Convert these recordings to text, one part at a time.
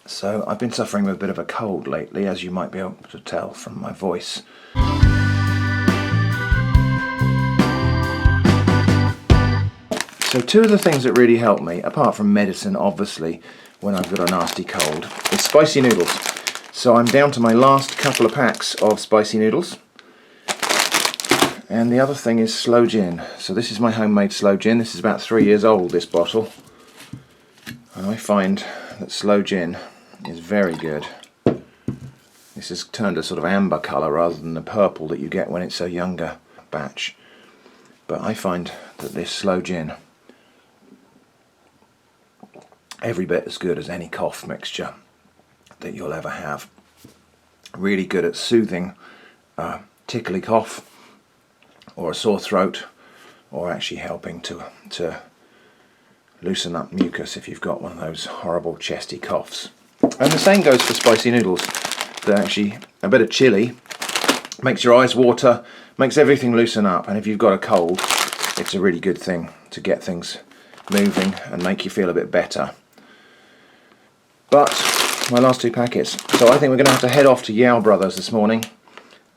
So I've been suffering with a bit of a cold lately, as you might be able to tell from my voice. So two of the things that really help me, apart from medicine obviously, when I've got a nasty cold, is spicy noodles. So I'm down to my last couple of packs of spicy noodles. And the other thing is Sloe gin. So this is my homemade Sloe gin. This is about 3 years old, this bottle. And I find that Sloe gin is very good. This has turned a sort of amber colour rather than the purple that you get when it's a younger batch. But I find that this Sloe gin, every bit as good as any cough mixture that you'll ever have. Really good at soothing a tickly cough or a sore throat, or actually helping to loosen up mucus if you've got one of those horrible chesty coughs. And the same goes for spicy noodles. They're actually a bit of chili, makes your eyes water, makes everything loosen up, and if you've got a cold, it's a really good thing to get things moving and make you feel a bit better. But my last 2 packets. So I think we're going to have to head off to Yao Brothers this morning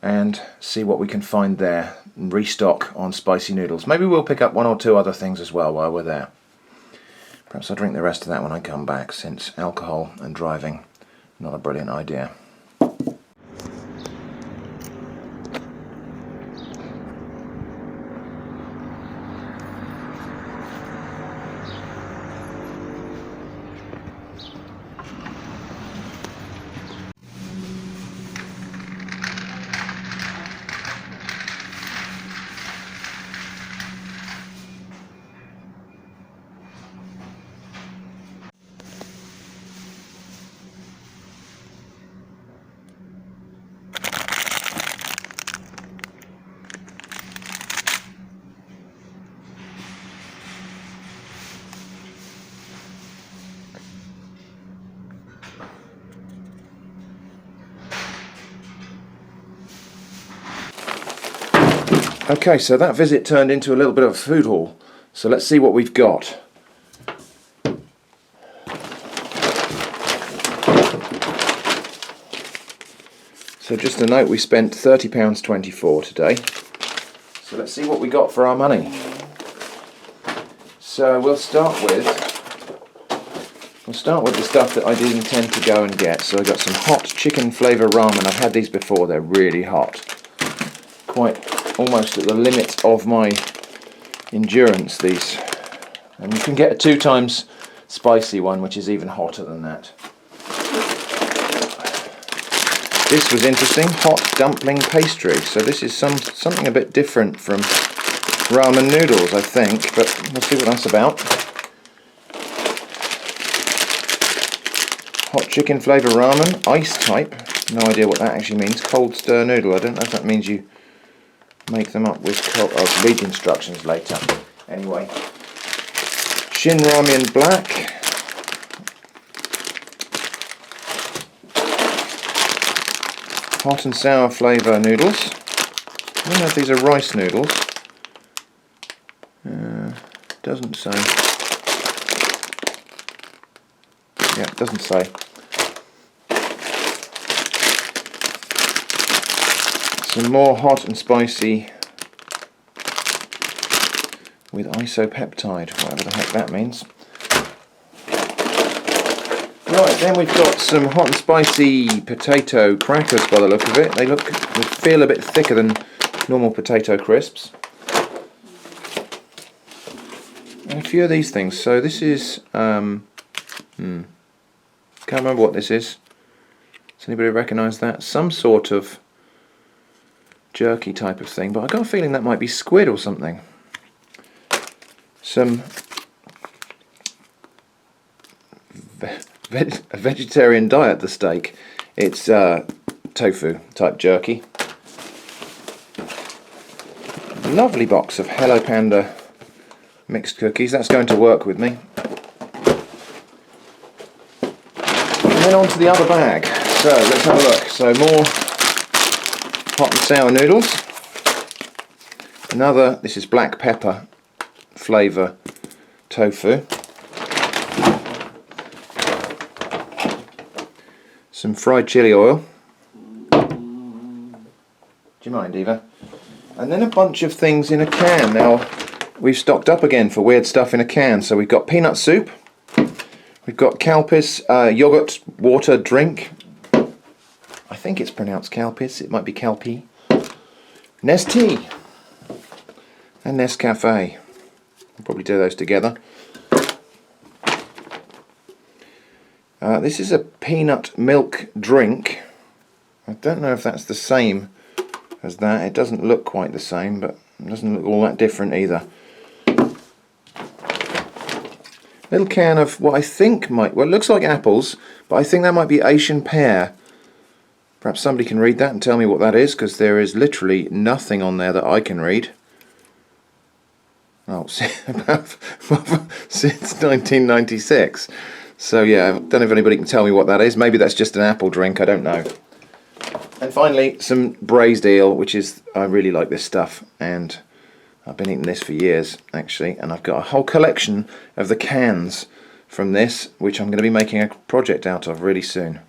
and see what we can find there and restock on spicy noodles. Maybe we'll pick up 1 or 2 other things as well while we're there. Perhaps I'll drink the rest of that when I come back, since alcohol and driving, not a brilliant idea. Okay, so that visit turned into a little bit of a food haul. So let's see what we've got. So just a note, we spent £30.24 today. So let's see what we got for our money. So we'll start with the stuff that I did intend to go and get. So I got some hot chicken flavour ramen. I've had these before, they're really hot. Quite almost at the limit of my endurance, these. And you can get a 2 times spicy one, which is even hotter than that. This was interesting, hot dumpling pastry. So this is something a bit different from ramen noodles, I think, but we'll see what that's about. Hot chicken flavour ramen, ice type. No idea what that actually means. Cold stir noodle. I don't know if that means you make them up with I'll read the instructions later. Anyway, Shin Ramen Black, hot and sour flavour noodles. I don't know if these are rice noodles. Doesn't say. Yeah, it doesn't say. Some more hot and spicy with isopeptide, whatever the heck that means. Right, then we've got some hot and spicy potato crackers by the look of it. They feel a bit thicker than normal potato crisps. And a few of these things. So this is, can't remember what this is. Does anybody recognise that? Some sort of jerky type of thing, but I got a feeling that might be squid or something. Some a vegetarian diet, the steak. It's tofu type jerky. Lovely box of Hello Panda mixed cookies. That's going to work with me. And then on to the other bag. So let's have a look. So more hot and sour noodles. This is black pepper flavour tofu. some fried chili oil. Do you mind, Eva? And then a bunch of things in a can. Now, we've stocked up again for weird stuff in a can. So we've got peanut soup, we've got Calpis yogurt water drink. I think it's pronounced Calpis, it might be Calpi. Nestea and Nescafe. I'll probably do those together. This is a peanut milk drink. I don't know if that's the same as that. It doesn't look quite the same, but it doesn't look all that different either. Little can of what I think might, well, it looks like apples, but I think that might be Asian pear. Perhaps somebody can read that and tell me what that is, because there is literally nothing on there that I can read. Oh, since 1996. So yeah, I don't know if anybody can tell me what that is. Maybe that's just an apple drink, I don't know. And finally, some braised eel, which is, I really like this stuff, and I've been eating this for years, actually, and I've got a whole collection of the cans from this, which I'm going to be making a project out of really soon.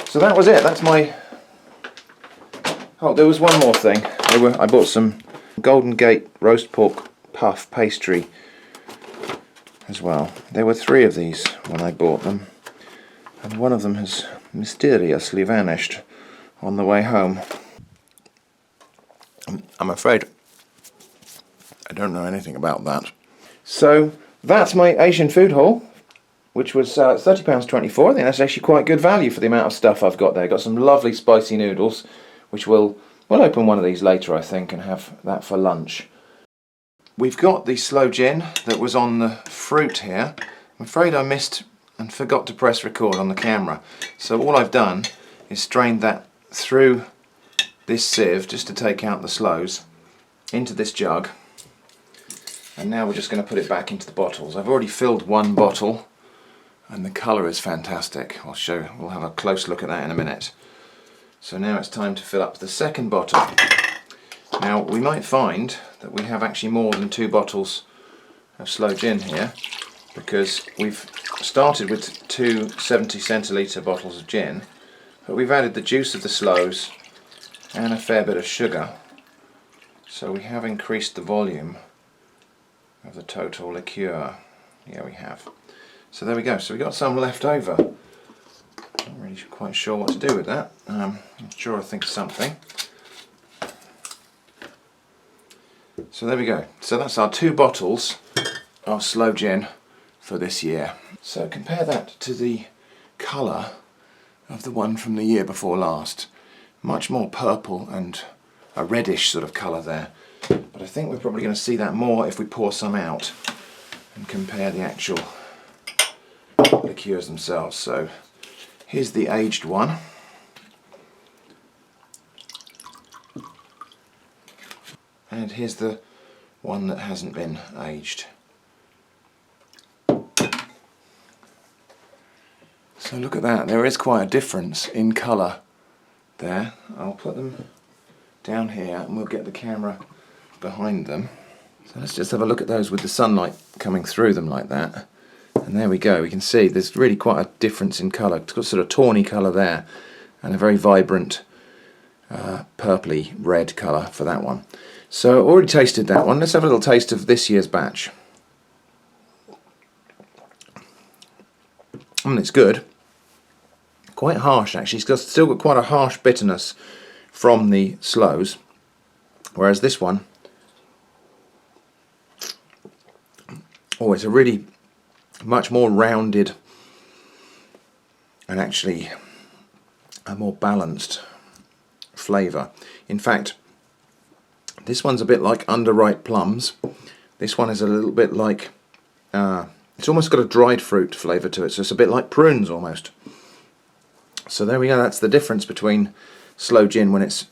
So that was it, that's my... Oh, there was one more thing. I bought some Golden Gate roast pork puff pastry as well. There were 3 of these when I bought them, and one of them has mysteriously vanished on the way home. I'm afraid I don't know anything about that. So that's my Asian food haul, which was £30.24. I think that's actually quite good value for the amount of stuff I've got there. Got some lovely spicy noodles, which we'll open one of these later, I think, and have that for lunch. We've got the Sloe gin that was on the fruit here. I'm afraid I missed and forgot to press record on the camera. So all I've done is strained that through this sieve just to take out the sloes into this jug. And now we're just going to put it back into the bottles. I've already filled one bottle and the colour is fantastic. We'll have a close look at that in a minute. So now it's time to fill up the second bottle. Now we might find that we have actually more than 2 bottles of Sloe gin here, because we've started with 2 70 centilitre bottles of gin, but we've added the juice of the sloes and a fair bit of sugar, so we have increased the volume of the total liqueur. Yeah, we have. So there we go, so we got some left over. Not really quite sure what to do with that. I'm sure I'll think of something. So there we go. So that's our 2 bottles of Sloe gin for this year. So compare that to the colour of the one from the year before last. Much more purple and a reddish sort of colour there. But I think we're probably going to see that more if we pour some out and compare the actual liqueurs themselves. So here's the aged one. And here's the one that hasn't been aged. So look at that, there is quite a difference in colour there. I'll put them down here and we'll get the camera behind them. So let's just have a look at those with the sunlight coming through them like that. And there we go, we can see there's really quite a difference in colour. It's got sort of tawny colour there and a very vibrant purpley red colour for that one. So I already tasted that one. Let's have a little taste of this year's batch. It's good. Quite harsh actually. It's still got quite a harsh bitterness from the sloes, whereas this one, oh, it's a really much more rounded and actually a more balanced flavour. In fact, this one's a bit like underripe plums. This one is a little bit like, it's almost got a dried fruit flavour to it, so it's a bit like prunes almost. So there we go, that's the difference between Sloe gin when it's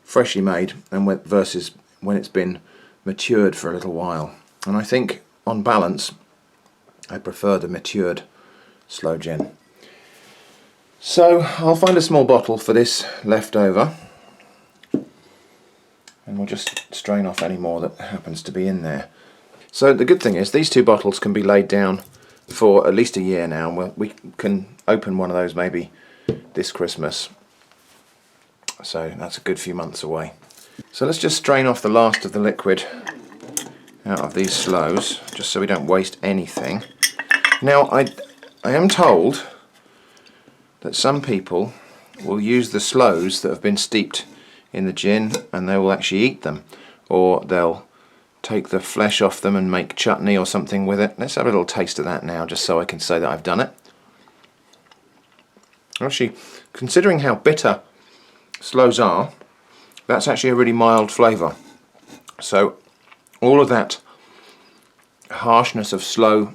freshly made and versus when it's been matured for a little while. And I think, on balance, I prefer the matured Sloe gin. So I'll find a small bottle for this left over, and we'll just strain off any more that happens to be in there. So the good thing is these 2 bottles can be laid down for at least a year now, and we can open one of those maybe this Christmas. So that's a good few months away. So let's just strain off the last of the liquid out of these sloes, just so we don't waste anything. Now I am told that some people will use the sloes that have been steeped in the gin and they will actually eat them, or they'll take the flesh off them and make chutney or something with it. Let's have a little taste of that now, just so I can say that I've done it. Actually, considering how bitter sloes are, that's actually a really mild flavour. So all of that harshness of sloe,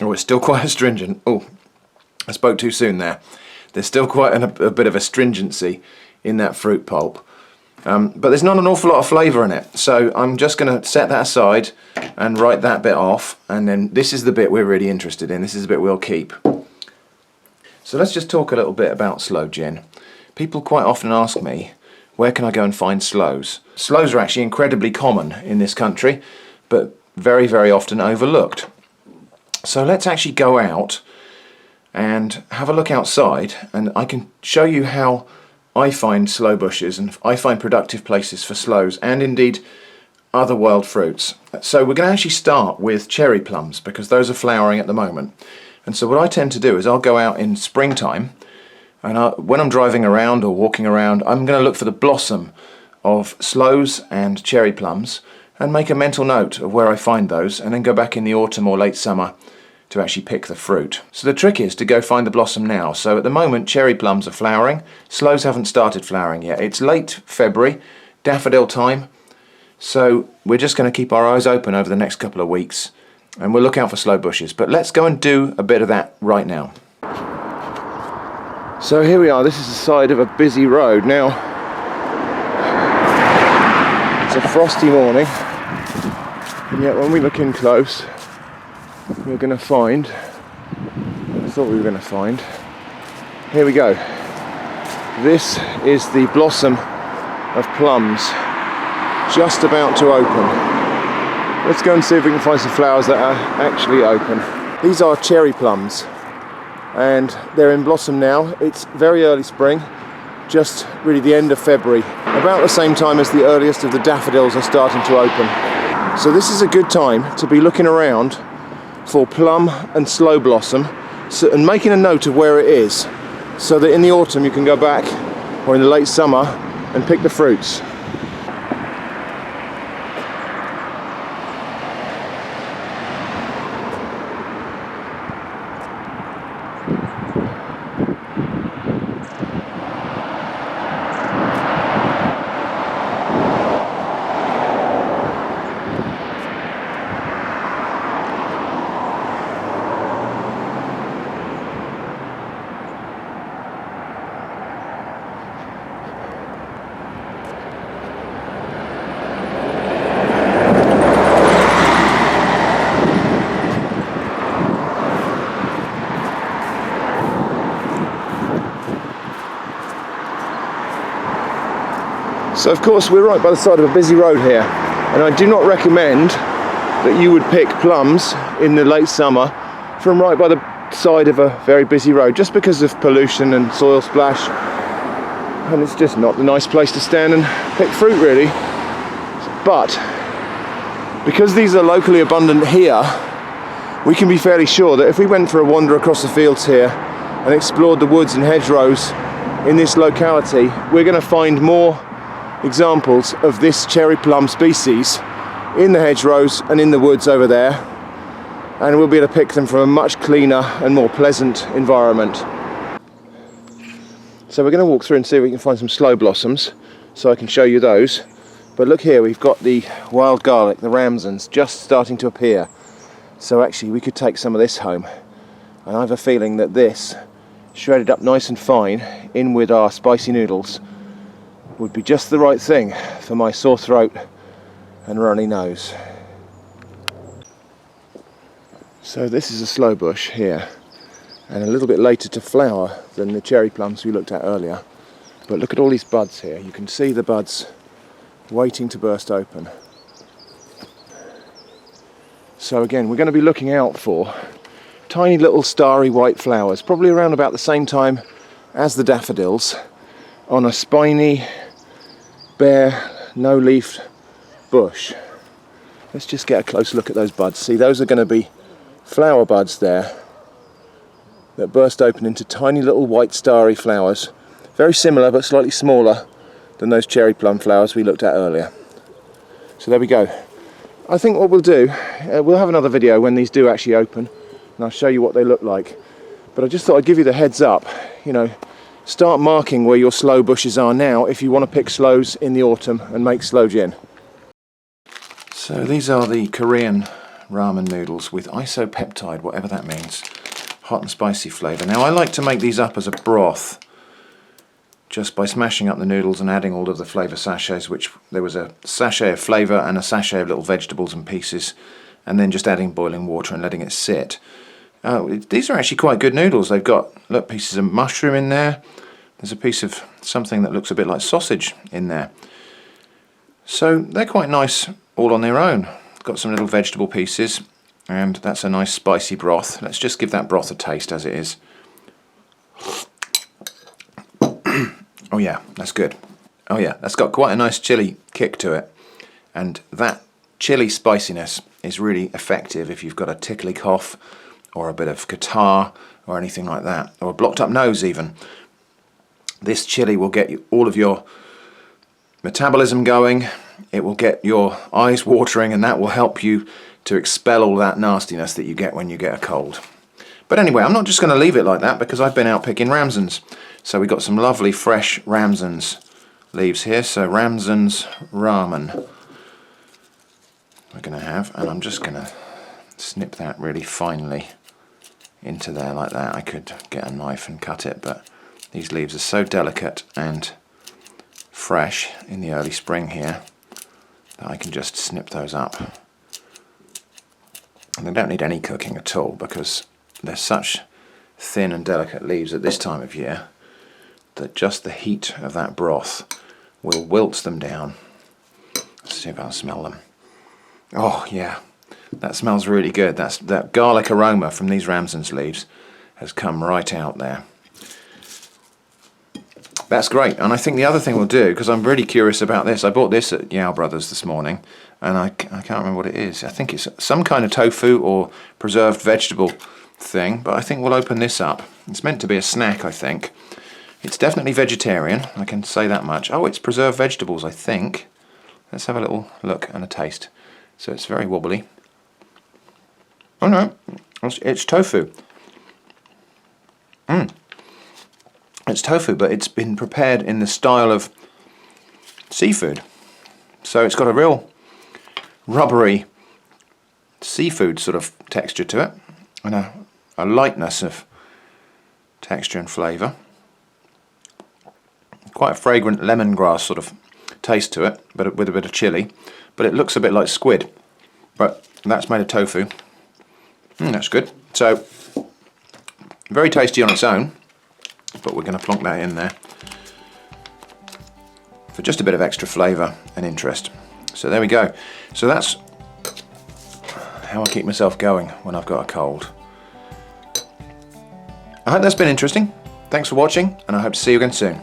oh, it's still quite astringent. Oh, I spoke too soon there. There's still quite a bit of astringency in that fruit pulp. But there's not an awful lot of flavour in it. So I'm just going to set that aside and write that bit off. And then this is the bit we're really interested in. This is the bit we'll keep. So let's just talk a little bit about sloe gin. People quite often ask me, where can I go and find sloes? Sloes are actually incredibly common in this country, but very, very often overlooked. So let's actually go out and have a look outside, and I can show you how I find sloe bushes and I find productive places for sloes, and indeed other wild fruits. So we're going to actually start with cherry plums, because those are flowering at the moment. And so what I tend to do is I'll go out in springtime, and when I'm driving around or walking around, I'm going to look for the blossom of sloes and cherry plums and make a mental note of where I find those, and then go back in the autumn or late summer to actually pick the fruit. So the trick is to go find the blossom now. So at the moment cherry plums are flowering, sloes haven't started flowering yet. It's late February, daffodil time, so we're just going to keep our eyes open over the next couple of weeks and we'll look out for sloe bushes. But let's go and do a bit of that right now. So here we are, this is the side of a busy road. Now, it's a frosty morning, and yet when we look in close, we're going to find, I thought we were going to find, here we go. This is the blossom of plums, just about to open. Let's go and see if we can find some flowers that are actually open. These are cherry plums, and they're in blossom now. It's very early spring, just really the end of February, about the same time as the earliest of the daffodils are starting to open. So this is a good time to be looking around for plum and sloe blossom, and making a note of where it is, so that in the autumn you can go back, or in the late summer, and pick the fruits. So of course we're right by the side of a busy road here, and I do not recommend that you would pick plums in the late summer from right by the side of a very busy road, just because of pollution and soil splash, and it's just not the nice place to stand and pick fruit really. But because these are locally abundant here, we can be fairly sure that if we went for a wander across the fields here and explored the woods and hedgerows in this locality, we're going to find more examples of this cherry plum species in the hedgerows and in the woods over there, and we'll be able to pick them from a much cleaner and more pleasant environment. So we're going to walk through and see if we can find some sloe blossoms, so I can show you those. But look here, we've got the wild garlic, the ramsons, just starting to appear. So actually we could take some of this home, and I have a feeling that this, shredded up nice and fine in with our spicy noodles, would be just the right thing for my sore throat and runny nose. So this is a sloe bush here, and a little bit later to flower than the cherry plums we looked at earlier. But look at all these buds here. You can see the buds waiting to burst open. So again, we're going to be looking out for tiny little starry white flowers, probably around about the same time as the daffodils on a spiny, bare, no-leaf bush. Let's just get a close look at those buds. See, those are going to be flower buds there that burst open into tiny little white starry flowers. Very similar but slightly smaller than those cherry plum flowers we looked at earlier. So there we go. I think what we'll do, we'll have another video when these do actually open, and I'll show you what they look like. But I just thought I'd give you the heads up, you know, start marking where your sloe bushes are now if you want to pick sloes in the autumn and make sloe gin. So these are the Korean ramen noodles with isopeptide, whatever that means, hot and spicy flavour. Now I like to make these up as a broth, just by smashing up the noodles and adding all of the flavour sachets, which there was a sachet of flavour and a sachet of little vegetables and pieces, and then just adding boiling water and letting it sit. These are actually quite good noodles. They've got, look, pieces of mushroom in there. There's a piece of something that looks a bit like sausage in there. So they're quite nice all on their own. Got some little vegetable pieces, and that's a nice spicy broth. Let's just give that broth a taste as it is. Oh yeah, that's good. Oh yeah, that's got quite a nice chilli kick to it. And that chilli spiciness is really effective if you've got a tickly cough or a bit of catarrh or anything like that, or a blocked up nose even. This chilli will get you all of your metabolism going, it will get your eyes watering, and that will help you to expel all that nastiness that you get when you get a cold. But anyway, I'm not just going to leave it like that because I've been out picking ramsons. So we've got some lovely fresh ramsons leaves here, so ramsons ramen we're going to have, and I'm just going to snip that really finely into there like that. I could get a knife and cut it, but these leaves are so delicate and fresh in the early spring here that I can just snip those up. And they don't need any cooking at all because they're such thin and delicate leaves at this time of year that just the heat of that broth will wilt them down. Let's see if I'll smell them. Oh yeah, that smells really good. That garlic aroma from these ramsons leaves has come right out there. That's great. And I think the other thing we'll do, because I'm really curious about this, I bought this at Yao Brothers this morning, and I can't remember what it is. I think it's some kind of tofu or preserved vegetable thing, but I think we'll open this up. It's meant to be a snack, I think. It's definitely vegetarian, I can say that much. Oh, it's preserved vegetables, I think. Let's have a little look and a taste. So it's very wobbly. Oh no, it's tofu. It's tofu, but it's been prepared in the style of seafood. So it's got a real rubbery seafood sort of texture to it, and a lightness of texture and flavour. Quite a fragrant lemongrass sort of taste to it, but with a bit of chilli. But it looks a bit like squid, but that's made of tofu. That's good. So very tasty on its own, but we're going to plonk that in there for just a bit of extra flavour and interest. So there we go. So that's how I keep myself going when I've got a cold. I hope that's been interesting. Thanks for watching, and I hope to see you again soon.